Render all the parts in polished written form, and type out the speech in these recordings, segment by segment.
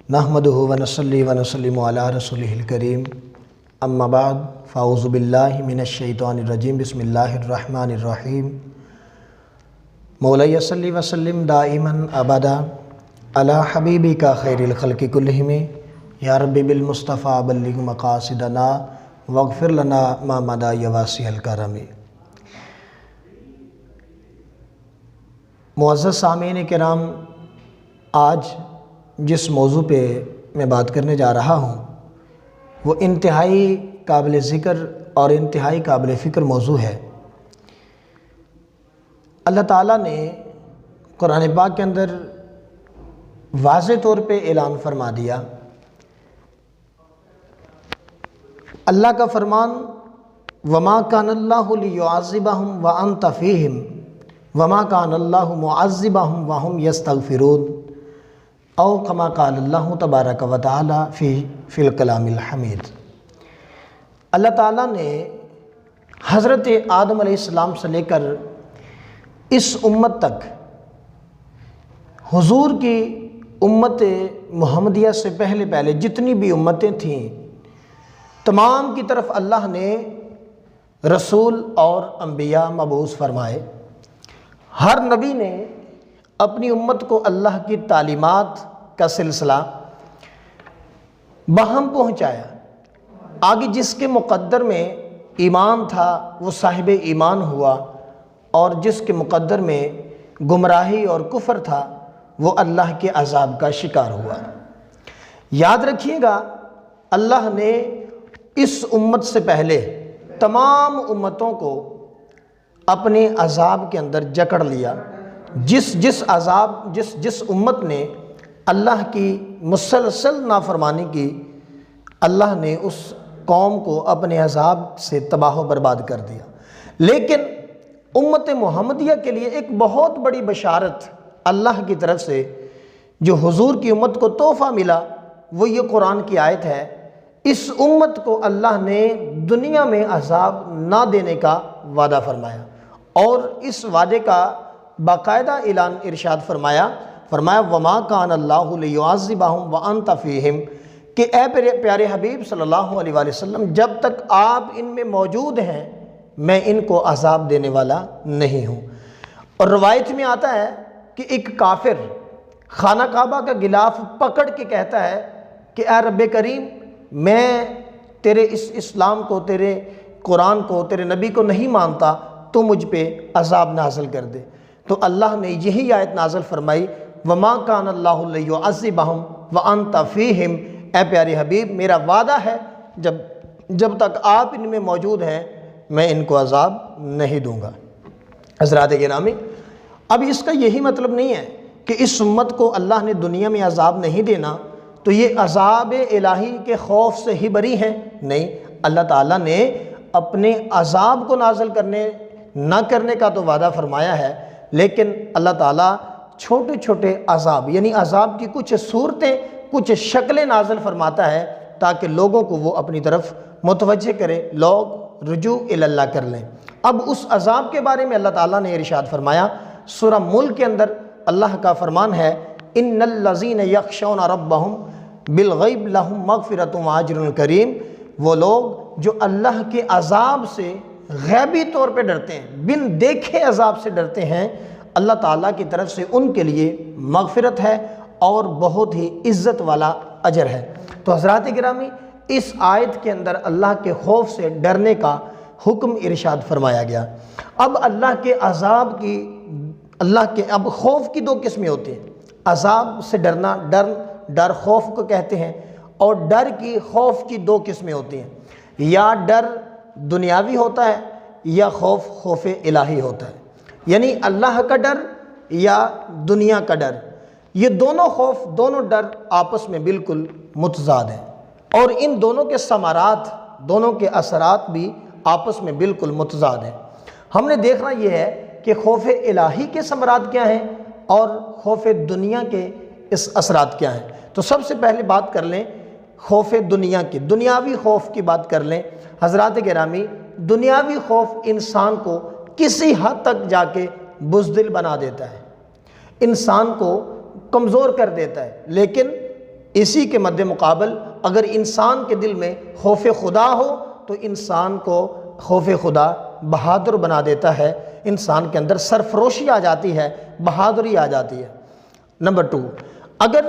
نحمدہ ونصلی ونسلم علی رسولہ الکریم اما بعد فاعوذ باللہ من الشیطان الرجیم بسم اللہ الرحمن الرحیم مولاي صلی وسلم دائما ابدا علی حبیبک خیر الخلق کلہم یا رب بالمصطفیٰ بلغ مقاصدنا واغفر لنا ما مضى یا واسع الکرم۔ معزز سامعین کرام، آج جس موضوع پہ میں بات کرنے جا رہا ہوں وہ انتہائی قابل ذکر اور انتہائی قابل فکر موضوع ہے۔ اللہ تعالیٰ نے قرآن پاک کے اندر واضح طور پہ اعلان فرما دیا، اللہ کا فرمان وما کان اللہ لیعذبہم وانت فیہم وما کان اللہ معذبہم وہم یستغفرون، او کما قال اللہ تبارک و تعالی فی الکلام الحمید۔ اللہ تعالیٰ نے حضرت آدم علیہ السلام سے لے کر اس امت تک، حضور کی امت محمدیہ سے پہلے جتنی بھی امتیں تھیں، تمام کی طرف اللہ نے رسول اور انبیاء مبعوث فرمائے۔ ہر نبی نے اپنی امت کو اللہ کی تعلیمات کا سلسلہ باہم پہنچایا۔ آگے جس کے مقدر میں ایمان تھا وہ صاحب ایمان ہوا، اور جس کے مقدر میں گمراہی اور کفر تھا وہ اللہ کے عذاب کا شکار ہوا۔ یاد رکھیے گا، اللہ نے اس امت سے پہلے تمام امتوں کو اپنے عذاب کے اندر جکڑ لیا۔ جس امت نے اللہ کی مسلسل نافرمانی کی، اللہ نے اس قوم کو اپنے عذاب سے تباہ و برباد کر دیا۔ لیکن امت محمدیہ کے لیے ایک بہت بڑی بشارت اللہ کی طرف سے جو حضور کی امت کو تحفہ ملا، وہ یہ قرآن کی آیت ہے۔ اس امت کو اللہ نے دنیا میں عذاب نہ دینے کا وعدہ فرمایا، اور اس وعدے کا باقاعدہ اعلان ارشاد فرمایا وما کان اللہ لیعذبہم وانت فیہم، کہ اے پیارے حبیب صلی اللہ علیہ وآلہ وسلم، جب تک آپ ان میں موجود ہیں میں ان کو عذاب دینے والا نہیں ہوں۔ اور روایت میں آتا ہے کہ ایک کافر خانہ کعبہ کا غلاف پکڑ کے کہتا ہے کہ اے رب کریم، میں تیرے اس اسلام کو، تیرے قرآن کو، تیرے نبی کو نہیں مانتا، تو مجھ پہ عذاب نازل کر دے۔ تو اللہ نے یہی آیت نازل فرمائی وما کان اللہ لیعذبہم وانت فیہم، اے پیارے حبیب، میرا وعدہ ہے جب تک آپ ان میں موجود ہیں میں ان کو عذاب نہیں دوں گا۔ حضرات گرامی، اب اس کا یہی مطلب نہیں ہے کہ اس امت کو اللہ نے دنیا میں عذاب نہیں دینا تو یہ عذاب الہی کے خوف سے ہی بری ہیں، نہیں۔ اللہ تعالیٰ نے اپنے عذاب کو نازل نہ کرنے کا تو وعدہ فرمایا ہے، لیکن اللہ تعالیٰ چھوٹے چھوٹے عذاب، یعنی عذاب کی کچھ صورتیں، کچھ شکلیں نازل فرماتا ہے تاکہ لوگوں کو وہ اپنی طرف متوجہ کرے، لوگ رجوع اللہ کر لیں۔ اب اس عذاب کے بارے میں اللہ تعالیٰ نے ارشاد فرمایا، سورہ ملک کے اندر اللہ کا فرمان ہے ان الذین یخشون ربہم بالغیب لہم مغفرۃ واجر کریم، وہ لوگ جو اللہ کے عذاب سے غیبی طور پہ ڈرتے ہیں، بن دیکھے عذاب سے ڈرتے ہیں، اللہ تعالیٰ کی طرف سے ان کے لیے مغفرت ہے اور بہت ہی عزت والا اجر ہے۔ تو حضرات گرامی، اس آیت کے اندر اللہ کے خوف سے ڈرنے کا حکم ارشاد فرمایا گیا۔ اب اللہ کے عذاب کی، اب خوف کی دو قسمیں ہوتی ہیں۔ عذاب سے ڈرنا، ڈر خوف کو کہتے ہیں، اور ڈر کی، خوف کی دو قسمیں ہوتی ہیں، یا ڈر دنیاوی ہوتا ہے یا خوف الہی ہوتا ہے، یعنی اللہ کا ڈر یا دنیا کا ڈر۔ یہ دونوں خوف، دونوں ڈر آپس میں بالکل متضاد ہیں، اور ان دونوں کے ثمرات، دونوں کے اثرات بھی آپس میں بالکل متضاد ہیں۔ ہم نے دیکھنا یہ ہے کہ خوف الہی کے ثمرات کیا ہیں اور خوف دنیا کے اس اثرات کیا ہیں۔ تو سب سے پہلے بات کر لیں خوف دنیا کی، دنیاوی خوف کی بات کر لیں۔ حضرات گرامی، دنیاوی خوف انسان کو کسی حد تک جا کے بزدل بنا دیتا ہے، انسان کو کمزور کر دیتا ہے، لیکن اسی کے مد مقابل اگر انسان کے دل میں خوف خدا ہو تو انسان کو خوف خدا بہادر بنا دیتا ہے، انسان کے اندر سرفروشی آ جاتی ہے، بہادری آ جاتی ہے۔ نمبر 2، اگر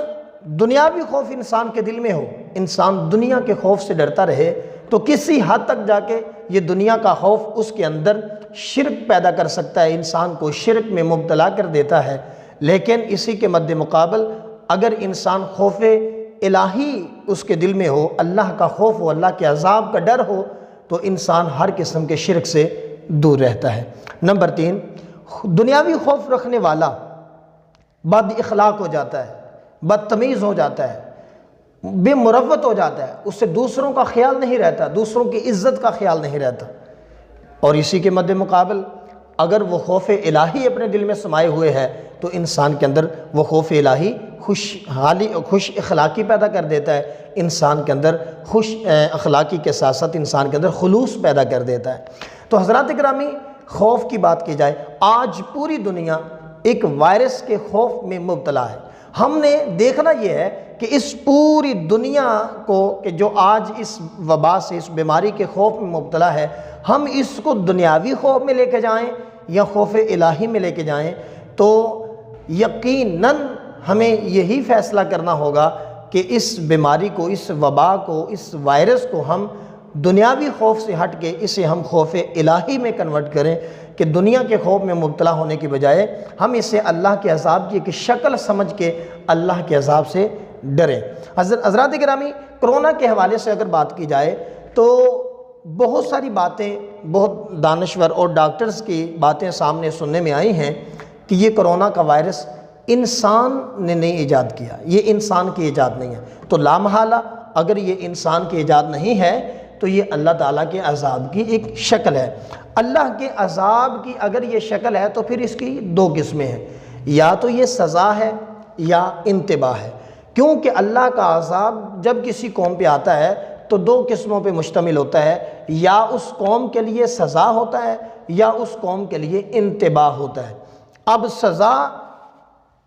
دنیاوی خوف انسان کے دل میں ہو، انسان دنیا کے خوف سے ڈرتا رہے، تو کسی حد تک جا کے یہ دنیا کا خوف اس کے اندر شرک پیدا کر سکتا ہے، انسان کو شرک میں مبتلا کر دیتا ہے۔ لیکن اسی کے مد مقابل اگر انسان خوف الہی اس کے دل میں ہو، اللہ کا خوف ہو، اللہ کے عذاب کا ڈر ہو، تو انسان ہر قسم کے شرک سے دور رہتا ہے۔ نمبر 3، دنیاوی خوف رکھنے والا بد اخلاق ہو جاتا ہے، بدتمیز ہو جاتا ہے، بے مروت ہو جاتا ہے، اس سے دوسروں کا خیال نہیں رہتا، دوسروں کی عزت کا خیال نہیں رہتا۔ اور اسی کے مد مقابل اگر وہ خوف الہی اپنے دل میں سمائے ہوئے ہے تو انسان کے اندر وہ خوف الہی خوش اخلاقی پیدا کر دیتا ہے، انسان کے اندر خوش اخلاقی کے ساتھ ساتھ انسان کے اندر خلوص پیدا کر دیتا ہے۔ تو حضرات گرامی، خوف کی بات کی جائے، آج پوری دنیا ایک وائرس کے خوف میں مبتلا ہے۔ ہم نے دیکھنا یہ ہے کہ اس پوری دنیا کو کہ جو آج اس وبا سے، اس بیماری کے خوف میں مبتلا ہے، ہم اس کو دنیاوی خوف میں لے کے جائیں یا خوف الہی میں لے کے جائیں، تو یقیناً ہمیں یہی فیصلہ کرنا ہوگا کہ اس بیماری کو، اس وبا کو، اس وائرس کو ہم دنیاوی خوف سے ہٹ کے اسے ہم خوف الہی میں کنورٹ کریں، کہ دنیا کے خوف میں مبتلا ہونے کی بجائے ہم اسے اللہ کے عذاب کی ایک شکل سمجھ کے اللہ کے عذاب سے ڈریں۔ حضرات گرامی، کرونا کے حوالے سے اگر بات کی جائے تو بہت ساری باتیں، بہت دانشور اور ڈاکٹرز کی باتیں سامنے سننے میں آئی ہیں کہ یہ کرونا کا وائرس انسان نے نہیں ایجاد کیا، یہ انسان کی ایجاد نہیں ہے۔ تو لامحالہ اگر یہ انسان کی ایجاد نہیں ہے تو یہ اللہ تعالیٰ کے عذاب کی ایک شکل ہے۔ اللہ کے عذاب کی اگر یہ شکل ہے تو پھر اس کی دو قسمیں ہیں، یا تو یہ سزا ہے یا انتباہ ہے، کیونکہ اللہ کا عذاب جب کسی قوم پہ آتا ہے تو دو قسموں پہ مشتمل ہوتا ہے، یا اس قوم کے لیے سزا ہوتا ہے یا اس قوم کے لیے انتباہ ہوتا ہے۔ اب سزا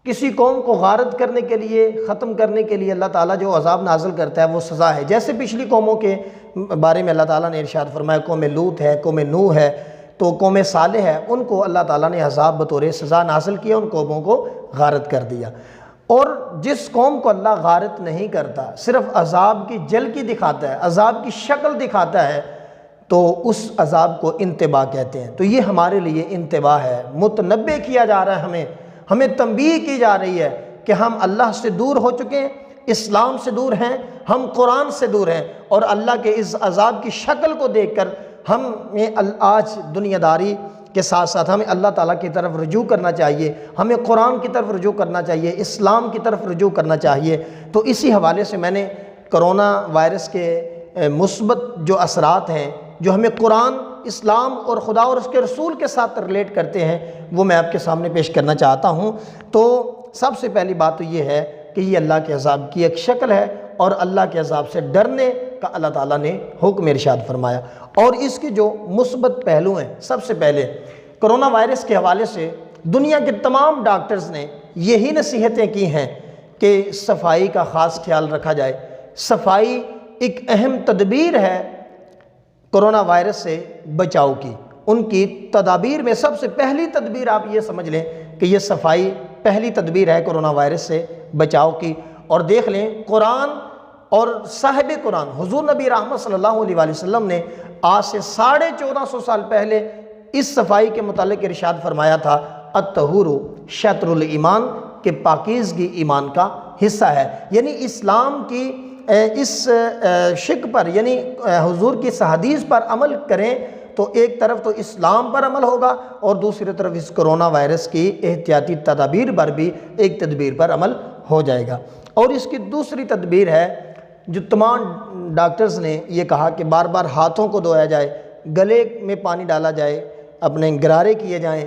کسی قوم کو غارت کرنے کے لیے، ختم کرنے کے لیے اللہ تعالیٰ جو عذاب نازل کرتا ہے وہ سزا ہے، جیسے پچھلی قوموں کے بارے میں اللہ تعالیٰ نے ارشاد فرمایا، قوم لوط ہے، قوم نوح ہے، تو قوم صالح ہے، ان کو اللہ تعالیٰ نے عذاب بطور سزا نازل کیا، ان قوموں کو غارت کر دیا۔ اور جس قوم کو اللہ غارت نہیں کرتا، صرف عذاب کی جھلکی دکھاتا ہے، عذاب کی شکل دکھاتا ہے، تو اس عذاب کو انتباہ کہتے ہیں۔ تو یہ ہمارے لیے انتباہ ہے، متنبہ کیا جا رہا ہے، ہمیں تنبیہ کی جا رہی ہے کہ ہم اللہ سے دور ہو چکے ہیں، اسلام سے دور ہیں، ہم قرآن سے دور ہیں، اور اللہ کے اس عذاب کی شکل کو دیکھ کر ہمیں آج دنیا داری کے ساتھ ساتھ ہمیں اللہ تعالیٰ کی طرف رجوع کرنا چاہیے، ہمیں قرآن کی طرف رجوع کرنا چاہیے، اسلام کی طرف رجوع کرنا چاہیے۔ تو اسی حوالے سے میں نے کرونا وائرس کے مثبت جو اثرات ہیں، جو ہمیں قرآن، اسلام اور خدا اور اس کے رسول کے ساتھ ریلیٹ کرتے ہیں، وہ میں آپ کے سامنے پیش کرنا چاہتا ہوں۔ تو سب سے پہلی بات تو یہ ہے کہ یہ اللہ کے عذاب کی ایک شکل ہے، اور اللہ کے عذاب سے ڈرنے کا اللہ تعالیٰ نے حکم ارشاد فرمایا۔ اور اس کے جو مثبت پہلو ہیں، سب سے پہلے کرونا وائرس کے حوالے سے دنیا کے تمام ڈاکٹرز نے یہی نصیحتیں کی ہیں کہ صفائی کا خاص خیال رکھا جائے۔ صفائی ایک اہم تدبیر ہے کرونا وائرس سے بچاؤ کی۔ ان کی تدابیر میں سب سے پہلی تدبیر آپ یہ سمجھ لیں کہ یہ صفائی پہلی تدبیر ہے کرونا وائرس سے بچاؤ کی۔ اور دیکھ لیں، قرآن اور صاحب قرآن حضور نبی رحمت صلی اللہ علیہ وآلہ وسلم نے آج سے 1450 سال پہلے اس صفائی کے متعلق ارشاد فرمایا تھا، الطہور شطر الایمان، کہ پاکیزگی ایمان کا حصہ ہے۔ یعنی اسلام کی اس شک پر، یعنی حضور کی حدیث پر عمل کریں تو ایک طرف تو اسلام پر عمل ہوگا، اور دوسری طرف اس کرونا وائرس کی احتیاطی تدابیر پر بھی ایک تدبیر پر عمل ہو جائے گا۔ اور اس کی دوسری تدبیر ہے جو تمام ڈاکٹرز نے یہ کہا کہ بار بار ہاتھوں کو دھویا جائے، گلے میں پانی ڈالا جائے، اپنے گرارے کیے جائیں،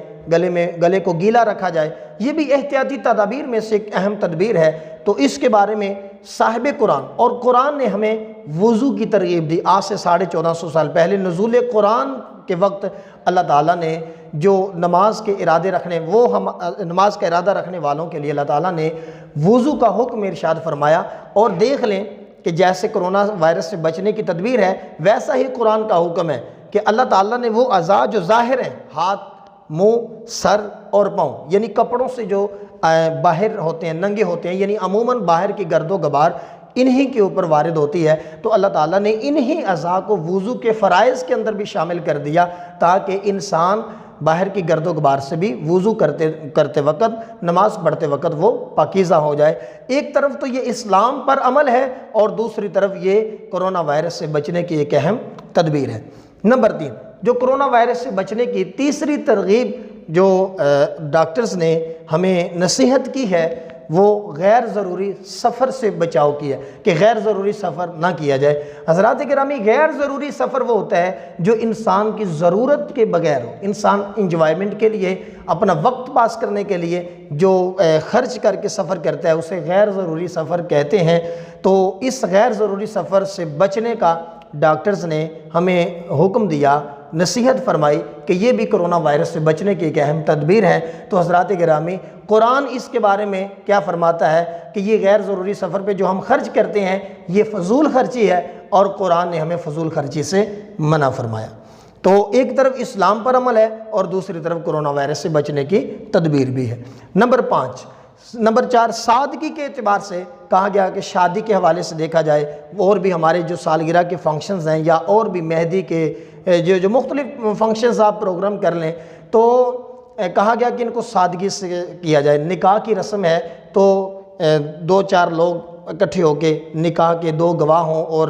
گلے کو گیلا رکھا جائے، یہ بھی احتیاطی تدابیر میں سے ایک اہم تدبیر ہے۔ تو اس کے بارے میں صاحب قرآن اور قرآن نے ہمیں وضو کی ترغیب دی۔ آج سے 1450 سال پہلے نزول قرآن کے وقت اللہ تعالیٰ نے جو نماز کے ارادے رکھنے، نماز کا ارادہ رکھنے والوں کے لیے اللہ تعالیٰ نے وضو کا حکم ارشاد فرمایا۔ اور دیکھ لیں کہ جیسے کرونا وائرس سے بچنے کی تدبیر ہے، ویسا ہی قرآن کا حکم ہے کہ اللہ تعالیٰ نے وہ اعضاء جو ظاہر ہیں، ہاتھ، منہ، سر اور پاؤں، یعنی کپڑوں سے جو باہر ہوتے ہیں، ننگے ہوتے ہیں، یعنی عموماً باہر کی گرد و غبار انہی کے اوپر وارد ہوتی ہے، تو اللہ تعالیٰ نے انہی اعضاء کو وضو کے فرائض کے اندر بھی شامل کر دیا تاکہ انسان باہر کی گرد و غبار سے بھی وضو کرتے وقت، نماز پڑھتے وقت وہ پاکیزہ ہو جائے۔ ایک طرف تو یہ اسلام پر عمل ہے اور دوسری طرف یہ کرونا وائرس سے بچنے کی ایک اہم تدبیر ہے۔ نمبر 3، جو کرونا وائرس سے بچنے کی تیسری ترغیب جو ڈاکٹرز نے ہمیں نصیحت کی ہے، وہ غیر ضروری سفر سے بچاؤ کی ہے کہ غیر ضروری سفر نہ کیا جائے۔ حضرات گرامی، غیر ضروری سفر وہ ہوتا ہے جو انسان کی ضرورت کے بغیر ہو، انسان انجوائمنٹ کے لیے، اپنا وقت پاس کرنے کے لیے جو خرچ کر کے سفر کرتا ہے اسے غیر ضروری سفر کہتے ہیں۔ تو اس غیر ضروری سفر سے بچنے کا ڈاکٹرز نے ہمیں حکم دیا، نصیحت فرمائی کہ یہ بھی کرونا وائرس سے بچنے کی ایک اہم تدبیر ہے۔ تو حضرات گرامی، قرآن اس کے بارے میں کیا فرماتا ہے کہ یہ غیر ضروری سفر پہ جو ہم خرچ کرتے ہیں یہ فضول خرچی ہے، اور قرآن نے ہمیں فضول خرچی سے منع فرمایا۔ تو ایک طرف اسلام پر عمل ہے اور دوسری طرف کرونا وائرس سے بچنے کی تدبیر بھی ہے۔ نمبر 4، سادگی کے اعتبار سے کہا گیا کہ شادی کے حوالے سے دیکھا جائے، اور بھی ہمارے جو سالگرہ کے فنکشنز ہیں یا اور بھی مہندی کے جو مختلف فنکشنز آپ پروگرام کر لیں، تو کہا گیا کہ ان کو سادگی سے کیا جائے۔ نکاح کی رسم ہے تو 2-4 لوگ اکٹھے ہو کے نکاح کے 2 گواہ ہوں اور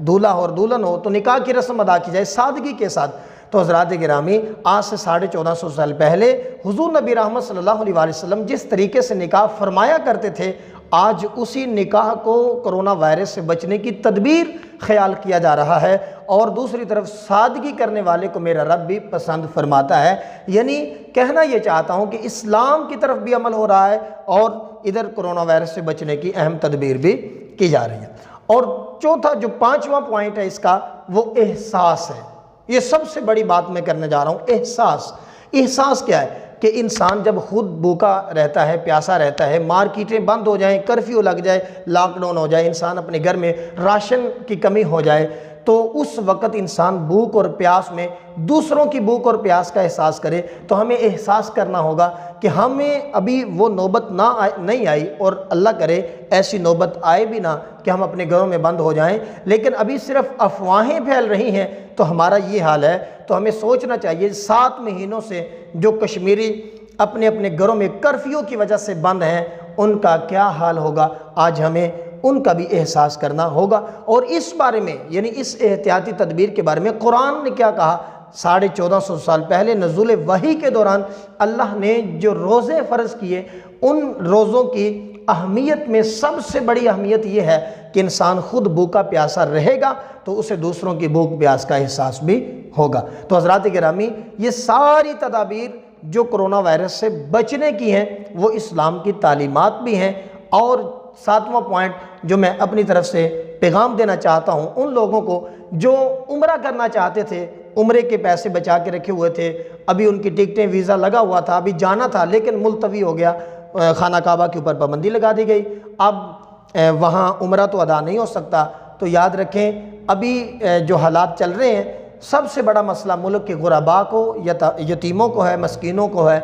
دولہا اور دلہن ہو تو نکاح کی رسم ادا کی جائے سادگی کے ساتھ۔ تو حضرات گرامی، آج سے 1450 سال پہلے حضور نبی رحمت صلی اللہ علیہ وسلم جس طریقے سے نکاح فرمایا کرتے تھے، آج اسی نکاح کو کرونا وائرس سے بچنے کی تدبیر خیال کیا جا رہا ہے، اور دوسری طرف سادگی کرنے والے کو میرا رب بھی پسند فرماتا ہے۔ یعنی کہنا یہ چاہتا ہوں کہ اسلام کی طرف بھی عمل ہو رہا ہے اور ادھر کرونا وائرس سے بچنے کی اہم تدبیر بھی کی جا رہی ہے۔ اور چوتھا، جو 5واں پوائنٹ ہے اس کا، وہ احساس ہے۔ یہ سب سے بڑی بات میں کرنے جا رہا ہوں، احساس کیا ہے کہ انسان جب خود بھوکا رہتا ہے، پیاسا رہتا ہے، مارکیٹیں بند ہو جائیں، کرفیو لگ جائے، لاک ڈاؤن ہو جائے، انسان اپنے گھر میں راشن کی کمی ہو جائے، تو اس وقت انسان بھوک اور پیاس میں دوسروں کی بھوک اور پیاس کا احساس کرے، تو ہمیں احساس کرنا ہوگا کہ ہمیں ابھی وہ نوبت نہیں آئی، اور اللہ کرے ایسی نوبت آئے بھی نہ کہ ہم اپنے گھروں میں بند ہو جائیں، لیکن ابھی صرف افواہیں پھیل رہی ہیں تو ہمارا یہ حال ہے۔ تو ہمیں سوچنا چاہیے 7 مہینوں سے جو کشمیری اپنے گھروں میں کرفیو کی وجہ سے بند ہیں، ان کا کیا حال ہوگا، آج ہمیں ان کا بھی احساس کرنا ہوگا۔ اور اس بارے میں، یعنی اس احتیاطی تدبیر کے بارے میں قرآن نے کیا کہا؟ 1450 سال پہلے نزول وحی کے دوران اللہ نے جو روزے فرض کیے، ان روزوں کی اہمیت میں سب سے بڑی اہمیت یہ ہے کہ انسان خود بھوکا پیاسا رہے گا تو اسے دوسروں کی بھوک پیاس کا احساس بھی ہوگا۔ تو حضرات گرامی، یہ ساری تدابیر جو کرونا وائرس سے بچنے کی ہیں وہ اسلام کی تعلیمات بھی ہیں۔ اور 7واں پوائنٹ جو میں اپنی طرف سے پیغام دینا چاہتا ہوں ان لوگوں کو جو عمرہ کرنا چاہتے تھے، عمرے کے پیسے بچا کے رکھے ہوئے تھے، ابھی ان کی ٹکٹیں، ویزا لگا ہوا تھا، ابھی جانا تھا لیکن ملتوی ہو گیا، خانہ کعبہ کے اوپر پابندی لگا دی گئی، اب وہاں عمرہ تو ادا نہیں ہو سکتا۔ تو یاد رکھیں، ابھی جو حالات چل رہے ہیں، سب سے بڑا مسئلہ ملک کے غرباء کو، یتیموں کو ہے، مسکینوں کو ہے،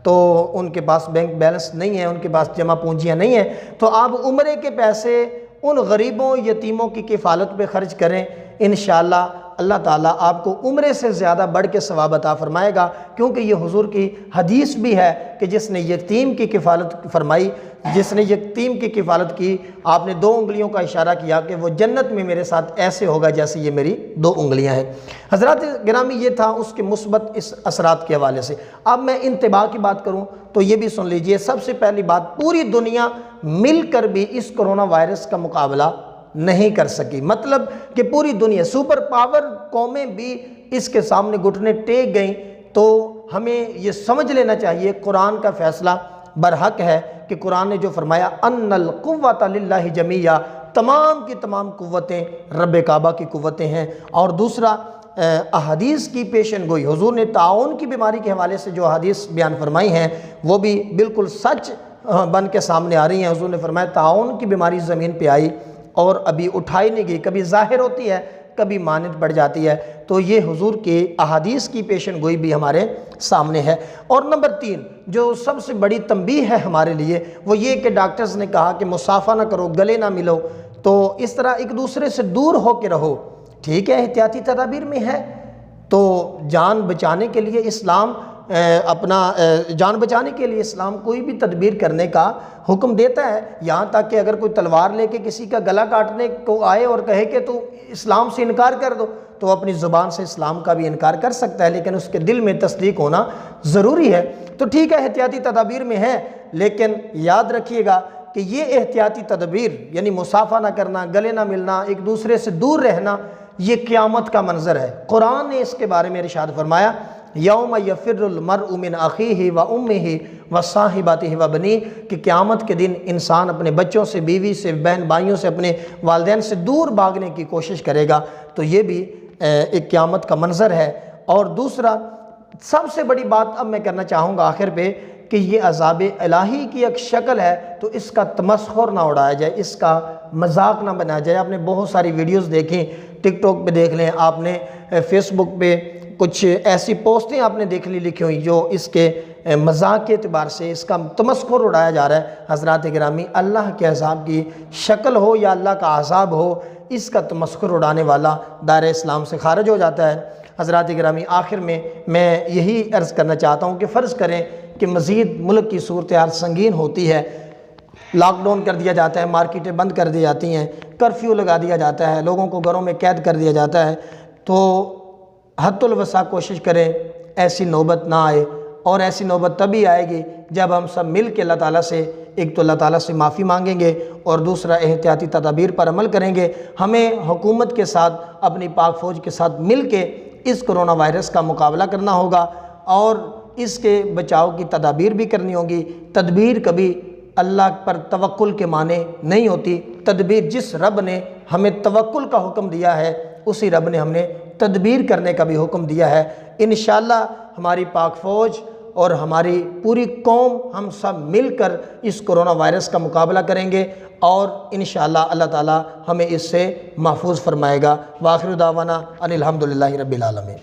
تو ان کے پاس بینک بیلنس نہیں ہے، ان کے پاس جمع پونجیاں نہیں ہیں، تو آپ عمرے کے پیسے ان غریبوں، یتیموں کی کفالت پہ خرچ کریں، انشاءاللہ اللہ تعالیٰ آپ کو عمرے سے زیادہ بڑھ کے ثواب عطا فرمائے گا، کیونکہ یہ حضور کی حدیث بھی ہے کہ جس نے یتیم کی کفالت فرمائی، جس نے یتیم کی کفالت کی، آپ نے 2 انگلیوں کا اشارہ کیا کہ وہ جنت میں میرے ساتھ ایسے ہوگا جیسے یہ میری 2 انگلیاں ہیں۔ حضرات گرامی، یہ تھا اس کے مثبت اس اثرات کے حوالے سے۔ اب میں انتباہ کی بات کروں تو یہ بھی سن لیجئے، سب سے پہلی بات، پوری دنیا مل کر بھی اس کرونا وائرس کا مقابلہ نہیں کر سکی، مطلب کہ پوری دنیا، سپر پاور قومیں بھی اس کے سامنے گھٹنے ٹیک گئیں۔ تو ہمیں یہ سمجھ لینا چاہیے قرآن کا فیصلہ برحق ہے کہ قرآن نے جو فرمایا ان القوۃ للہ جمیعا، تمام کی تمام قوتیں رب کعبہ کی قوتیں ہیں۔ اور دوسرا، احادیث کی پیشن گوئی، حضور نے طاعون کی بیماری کے حوالے سے جو احادیث بیان فرمائی ہیں وہ بھی بالکل سچ بن کے سامنے آ رہی ہیں۔ حضور نے فرمایا طاعون کی بیماری زمین پہ آئی اور ابھی اٹھائی نہیں گئی، کبھی ظاہر ہوتی ہے کبھی مانند پڑ جاتی ہے۔ تو یہ حضور کی احادیث کی پیشن گوئی بھی ہمارے سامنے ہے۔ اور نمبر 3 جو سب سے بڑی تنبیہ ہے ہمارے لیے وہ یہ کہ ڈاکٹرز نے کہا کہ مصافحہ نہ کرو، گلے نہ ملو، تو اس طرح ایک دوسرے سے دور ہو کے رہو۔ ٹھیک ہے، احتیاطی تدابیر میں ہے، تو جان بچانے کے لیے اسلام جان بچانے کے لیے اسلام کوئی بھی تدبیر کرنے کا حکم دیتا ہے، یہاں تک کہ اگر کوئی تلوار لے کے کسی کا گلا کاٹنے کو آئے اور کہے کہ تو اسلام سے انکار کر دو، تو اپنی زبان سے اسلام کا بھی انکار کر سکتا ہے، لیکن اس کے دل میں تصدیق ہونا ضروری ہے۔ تو ٹھیک ہے، احتیاطی تدابیر میں ہے، لیکن یاد رکھیے گا کہ یہ احتیاطی تدابیر یعنی مصافحہ نہ کرنا، گلے نہ ملنا، ایک دوسرے سے دور رہنا، یہ قیامت کا منظر ہے۔ قرآن نے اس کے بارے میں ارشاد فرمایا یوم یفر المرء من اخیہ و امہ و صاحبتہ و بنیہ، کہ قیامت کے دن انسان اپنے بچوں سے، بیوی سے، بہن بھائیوں سے، اپنے والدین سے دور بھاگنے کی کوشش کرے گا۔ تو یہ بھی ایک قیامت کا منظر ہے۔ اور دوسرا سب سے بڑی بات اب میں کرنا چاہوں گا آخر پہ کہ یہ عذاب الہی کی ایک شکل ہے، تو اس کا تمسخر نہ اڑایا جائے، اس کا مذاق نہ بنایا جائے۔ آپ نے بہت ساری ویڈیوز دیکھیں، ٹک ٹاک پہ دیکھ لیں، آپ نے فیس بک پہ کچھ ایسی پوسٹیں آپ نے دیکھ لی لکھی ہوئی جو اس کے مذاق کے اعتبار سے اس کا تمسخر اڑایا جا رہا ہے۔ حضرات گرامی، اللہ کے عذاب کی شکل ہو یا اللہ کا عذاب ہو، اس کا تمسخر اڑانے والا دائرہ اسلام سے خارج ہو جاتا ہے۔ حضرات گرامی، آخر میں یہی عرض کرنا چاہتا ہوں کہ فرض کریں کہ مزید ملک کی صورتحال سنگین ہوتی ہے، لاک ڈاؤن کر دیا جاتا ہے، مارکیٹیں بند کر دی جاتی ہیں، کرفیو لگا دیا جاتا ہے، لوگوں کو گھروں میں قید کر دیا جاتا ہے، تو حد الوسع کوشش کریں ایسی نوبت نہ آئے۔ اور ایسی نوبت تبھی آئے گی جب ہم سب مل کے اللہ تعالیٰ سے، ایک تو اللہ تعالیٰ سے معافی مانگیں گے اور دوسرا احتیاطی تدابیر پر عمل کریں گے۔ ہمیں حکومت کے ساتھ، اپنی پاک فوج کے ساتھ مل کے اس کرونا وائرس کا مقابلہ کرنا ہوگا اور اس کے بچاؤ کی تدابیر بھی کرنی ہوگی۔ تدبیر کبھی اللہ پر توکل کے معنی نہیں ہوتی۔ تدبیر جس رب نے ہمیں توکل کا حکم دیا ہے، اسی رب نے ہم نے تدبیر کرنے کا بھی حکم دیا ہے۔ انشاءاللہ ہماری پاک فوج اور ہماری پوری قوم، ہم سب مل کر اس کرونا وائرس کا مقابلہ کریں گے اور انشاءاللہ اللہ تعالی ہمیں اس سے محفوظ فرمائے گا۔ وآخر دعوانا ان الحمدللہ رب العالمین۔